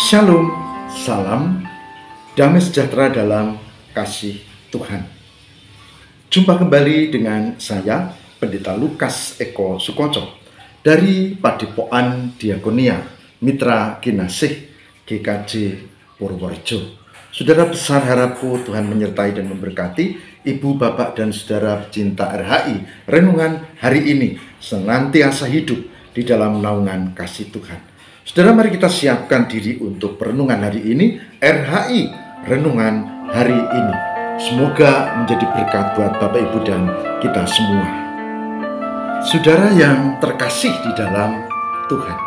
Shalom, salam, damai sejahtera dalam kasih Tuhan. Jumpa kembali dengan saya, Pendeta Lukas Eko Sukoco, dari Padepokan Diakonia Mitra Kinasih GKJ Purworejo. Saudara besar, harapku Tuhan menyertai dan memberkati Ibu, Bapak, dan Saudara pecinta RHI. Renungan hari ini senantiasa hidup di dalam naungan kasih Tuhan. Saudara, mari kita siapkan diri untuk perenungan hari ini, RHI, renungan hari ini. Semoga menjadi berkat buat Bapak, Ibu, dan kita semua. Saudara yang terkasih di dalam Tuhan,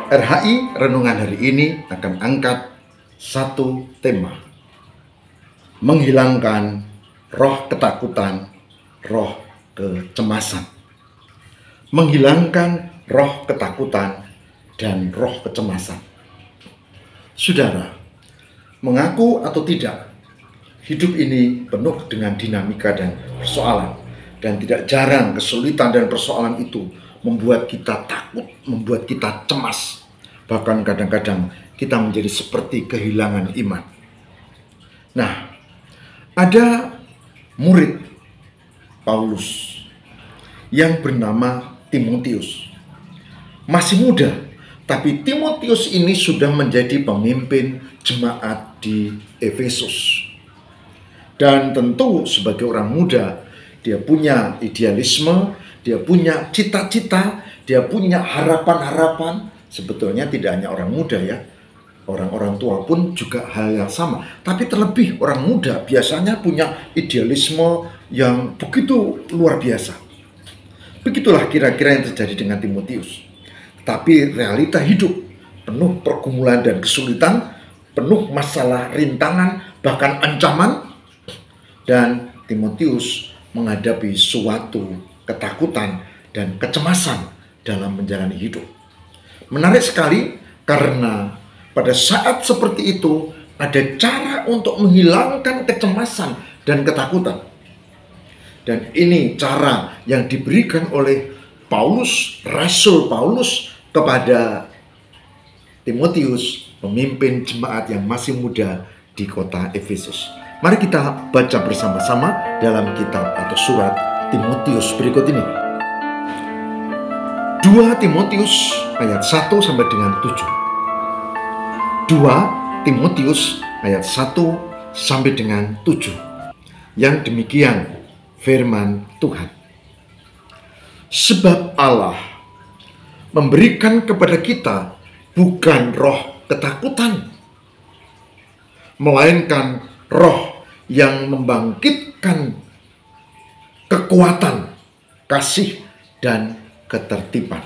RHI, renungan hari ini akan angkat satu tema: menghilangkan roh ketakutan, roh kecemasan. Menghilangkan roh ketakutan dan roh kecemasan. Saudara, mengaku atau tidak, hidup ini penuh dengan dinamika dan persoalan. Dan tidak jarang kesulitan dan persoalan itu membuat kita takut, membuat kita cemas. Bahkan kadang-kadang kita menjadi seperti kehilangan iman. Nah, ada murid Paulus yang bernama Timotius. Masih muda, tapi Timotius ini sudah menjadi pemimpin jemaat di Efesus. Dan tentu sebagai orang muda, dia punya idealisme, dia punya cita-cita, dia punya harapan-harapan. Sebetulnya tidak hanya orang muda ya, orang-orang tua pun juga hal yang sama. Tapi terlebih orang muda biasanya punya idealisme yang begitu luar biasa. Begitulah kira-kira yang terjadi dengan Timotius. Tapi realita hidup penuh pergumulan dan kesulitan, penuh masalah, rintangan, bahkan ancaman. Dan Timotius menghadapi suatu ketakutan dan kecemasan dalam menjalani hidup. Menarik sekali karena pada saat seperti itu ada cara untuk menghilangkan kecemasan dan ketakutan. Dan ini cara yang diberikan oleh Paulus, Rasul Paulus, kepada Timotius, pemimpin jemaat yang masih muda di kota Efesus. Mari kita baca bersama-sama dalam kitab atau surat Timotius berikut ini. 2 Timotius ayat 1 sampai dengan 7. 2 Timotius ayat 1 sampai dengan 7. Yang demikian firman Tuhan. Sebab Allah memberikan kepada kita bukan roh ketakutan, melainkan roh yang membangkitkan kekuatan, kasih, dan ketertiban.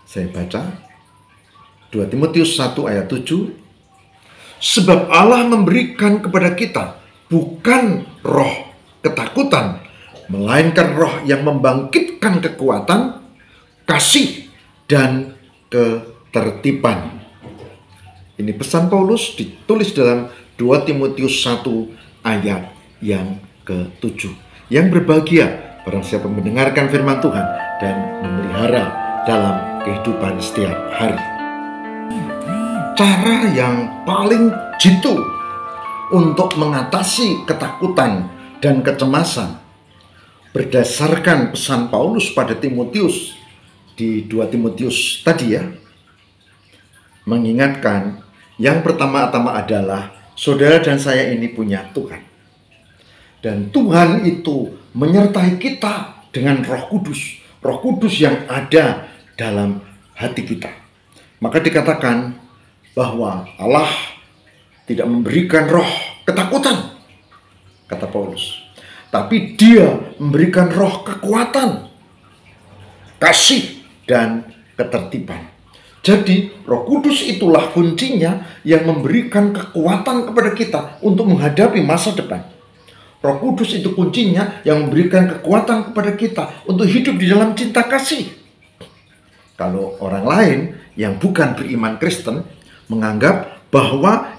Saya baca 2 Timotius 1 ayat 7. Sebab Allah memberikan kepada kita bukan roh ketakutan, melainkan roh yang membangkitkan kekuatan, kasih, dan ketertiban. Ini pesan Paulus ditulis dalam 2 Timotius 1 ayat yang ke-7. Yang berbahagia barang siapa mendengarkan firman Tuhan dan memelihara dalam kehidupan setiap hari. Cara yang paling jitu untuk mengatasi ketakutan dan kecemasan berdasarkan pesan Paulus pada Timotius di 2 Timotius tadi ya, mengingatkan yang pertama-tama adalah saudara dan saya ini punya Tuhan. Dan Tuhan itu menyertai kita dengan Roh Kudus. Roh Kudus yang ada dalam hati kita. Maka dikatakan bahwa Allah tidak memberikan roh ketakutan, kata Paulus. Tapi Dia memberikan roh kekuatan, kasih, dan ketertiban. Jadi Roh Kudus itulah kuncinya yang memberikan kekuatan kepada kita untuk menghadapi masa depan. Roh Kudus itu kuncinya yang memberikan kekuatan kepada kita untuk hidup di dalam cinta kasih. Kalau orang lain yang bukan beriman Kristen menganggap bahwa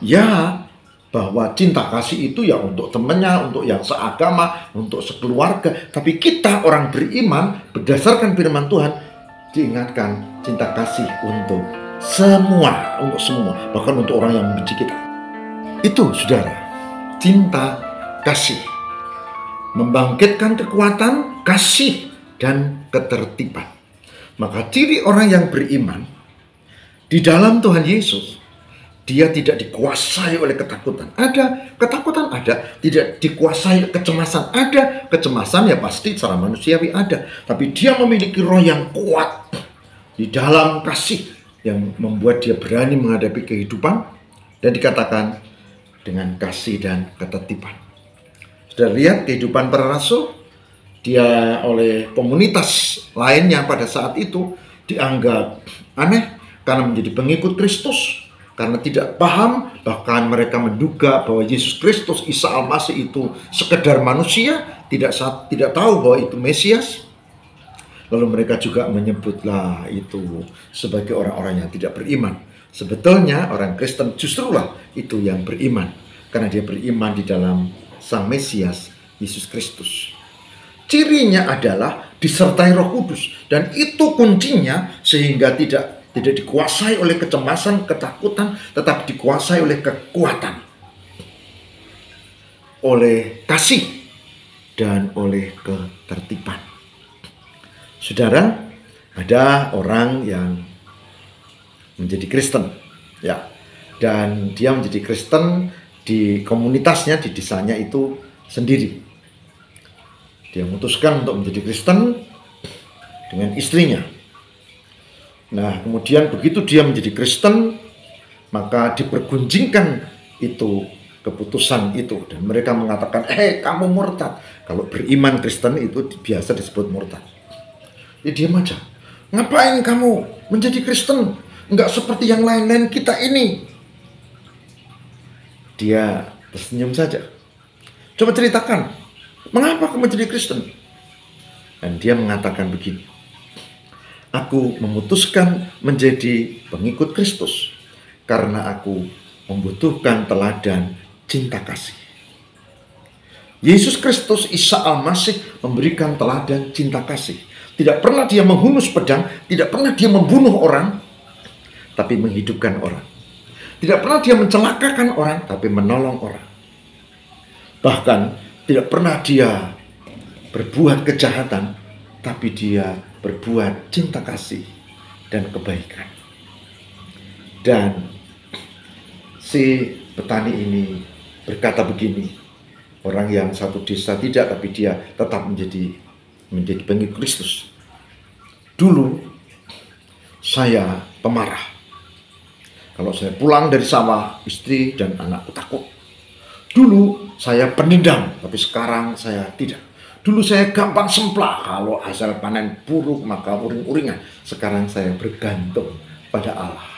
cinta kasih itu ya untuk temannya, untuk yang seagama, untuk sekeluarga. Tapi kita orang beriman berdasarkan firman Tuhan diingatkan cinta kasih untuk Semua, untuk semua, bahkan untuk orang yang membenci kita. Itu, saudara, cinta kasih. Membangkitkan kekuatan, kasih, dan ketertiban. Maka ciri orang yang beriman di dalam Tuhan Yesus, dia tidak dikuasai oleh ketakutan. Ada ketakutan, ada. Tidak dikuasai kecemasan, ada. Kecemasan ya pasti secara manusiawi ada. Tapi dia memiliki roh yang kuat di dalam kasih yang membuat dia berani menghadapi kehidupan, dan dikatakan dengan kasih dan ketertiban. Sudah lihat kehidupan para rasul, dia oleh komunitas lainnya pada saat itu dianggap aneh karena menjadi pengikut Kristus, karena tidak paham, bahkan mereka menduga bahwa Yesus Kristus, Isa Al-Masih itu sekedar manusia, tidak tahu bahwa itu Mesias. Lalu mereka juga menyebutlah itu sebagai orang-orang yang tidak beriman. Sebetulnya orang Kristen justrulah itu yang beriman, karena dia beriman di dalam Sang Mesias, Yesus Kristus. Cirinya adalah disertai Roh Kudus, dan itu kuncinya sehingga tidak dikuasai oleh kecemasan, ketakutan, tetapi dikuasai oleh kekuatan, oleh kasih, dan oleh ketertiban. Saudara, ada orang yang menjadi Kristen, ya, dan dia menjadi Kristen di komunitasnya, di desanya itu sendiri. Dia memutuskan untuk menjadi Kristen dengan istrinya. Nah, kemudian begitu dia menjadi Kristen, maka dipergunjingkan itu keputusan itu, dan mereka mengatakan, kamu murtad. Kalau beriman Kristen itu biasa disebut murtad. Ya diam aja. Ngapain kamu menjadi Kristen? Enggak seperti yang lain-lain kita ini. Dia tersenyum saja. Coba ceritakan, mengapa kamu menjadi Kristen? Dan dia mengatakan begini, aku memutuskan menjadi pengikut Kristus karena aku membutuhkan teladan cinta kasih. Yesus Kristus, Isa Al-Masih memberikan teladan cinta kasih. Tidak pernah dia menghunus pedang, tidak pernah dia membunuh orang, tapi menghidupkan orang. Tidak pernah dia mencelakakan orang, tapi menolong orang. Bahkan tidak pernah dia berbuat kejahatan, tapi dia berbuat cinta kasih dan kebaikan. Dan si petani ini berkata begini, orang yang satu desa tidak, tapi dia tetap menjadi pengikut Kristus. Dulu saya pemarah. Kalau saya pulang dari sawah, istri dan anakku takut. Dulu saya penendam, tapi sekarang saya tidak. Dulu saya gampang semplah, kalau hasil panen buruk maka uring-uringan. Sekarang saya bergantung pada Allah.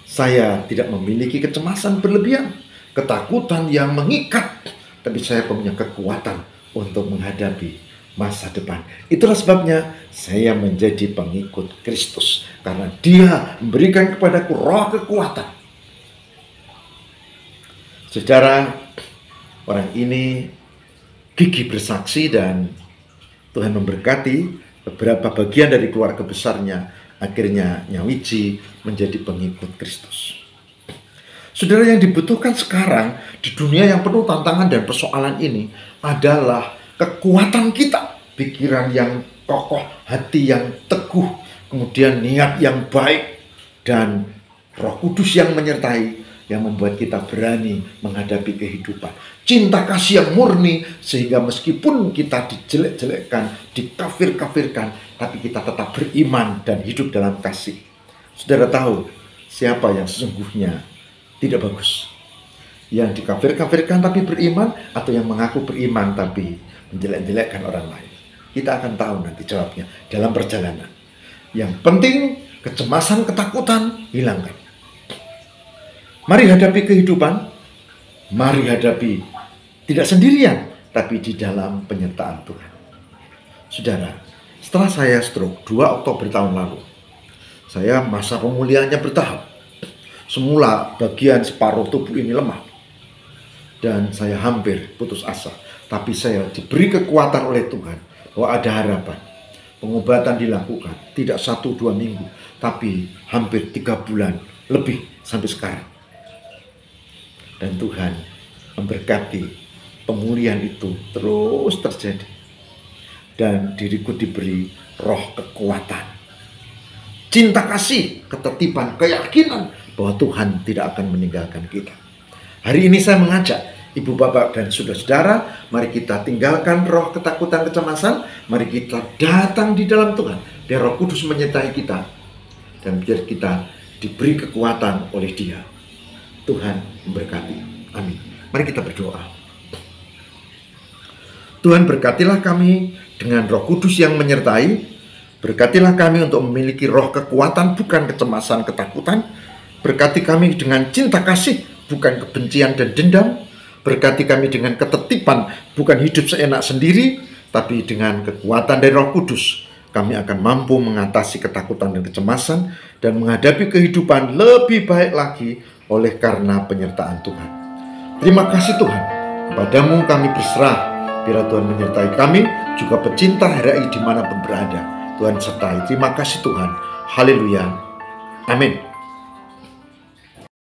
Saya tidak memiliki kecemasan berlebihan, ketakutan yang mengikat, tapi saya punya kekuatan untuk menghadapi masa depan. Itulah sebabnya saya menjadi pengikut Kristus, karena Dia memberikan kepadaku roh kekuatan. Saudara, orang ini gigih bersaksi, dan Tuhan memberkati beberapa bagian dari keluarga besarnya. Akhirnya nyawiji menjadi pengikut Kristus. Saudara, yang dibutuhkan sekarang di dunia yang penuh tantangan dan persoalan ini adalah kekuatan kita, pikiran yang kokoh, hati yang teguh, kemudian niat yang baik, dan Roh Kudus yang menyertai, yang membuat kita berani menghadapi kehidupan. Cinta kasih yang murni, sehingga meskipun kita dijelek-jelekkan, dikafir-kafirkan, tapi kita tetap beriman dan hidup dalam kasih. Saudara tahu siapa yang sesungguhnya tidak bagus? Yang dikafir-kafirkan tapi beriman, atau yang mengaku beriman tapi menjelek-jelekkan orang lain? Kita akan tahu nanti jawabnya dalam perjalanan. Yang penting kecemasan, ketakutan hilangkan. Mari hadapi kehidupan, mari hadapi tidak sendirian, tapi di dalam penyertaan Tuhan. Saudara, setelah saya stroke 2 Oktober tahun lalu, saya masa pemulihannya bertahap. Semula bagian separuh tubuh ini lemah, dan saya hampir putus asa. Tapi saya diberi kekuatan oleh Tuhan bahwa ada harapan, Pengobatan dilakukan, tidak 1-2 minggu, tapi hampir 3 bulan lebih sampai sekarang. Dan Tuhan memberkati pemulihan itu terus terjadi. Dan diriku diberi roh kekuatan, cinta kasih, ketertiban, keyakinan bahwa Tuhan tidak akan meninggalkan kita. Hari ini saya mengajak Ibu, Bapak, dan saudara-saudara, mari kita tinggalkan roh ketakutan, kecemasan. Mari kita datang di dalam Tuhan, biar Roh Kudus menyertai kita, dan biar kita diberi kekuatan oleh Dia. Tuhan memberkati. Amin. Mari kita berdoa. Tuhan, berkatilah kami dengan Roh Kudus yang menyertai. Berkatilah kami untuk memiliki roh kekuatan, bukan kecemasan, ketakutan. Berkati kami dengan cinta kasih, bukan kebencian dan dendam. Berkati kami dengan ketertiban, bukan hidup seenak sendiri, tapi dengan kekuatan dari Roh Kudus. Kami akan mampu mengatasi ketakutan dan kecemasan dan menghadapi kehidupan lebih baik lagi oleh karena penyertaan Tuhan. Terima kasih Tuhan. Kepadamu kami berserah. Biar Tuhan menyertai kami, juga pecinta HRI dimanapun berada. Tuhan sertai. Terima kasih Tuhan. Haleluya. Amin.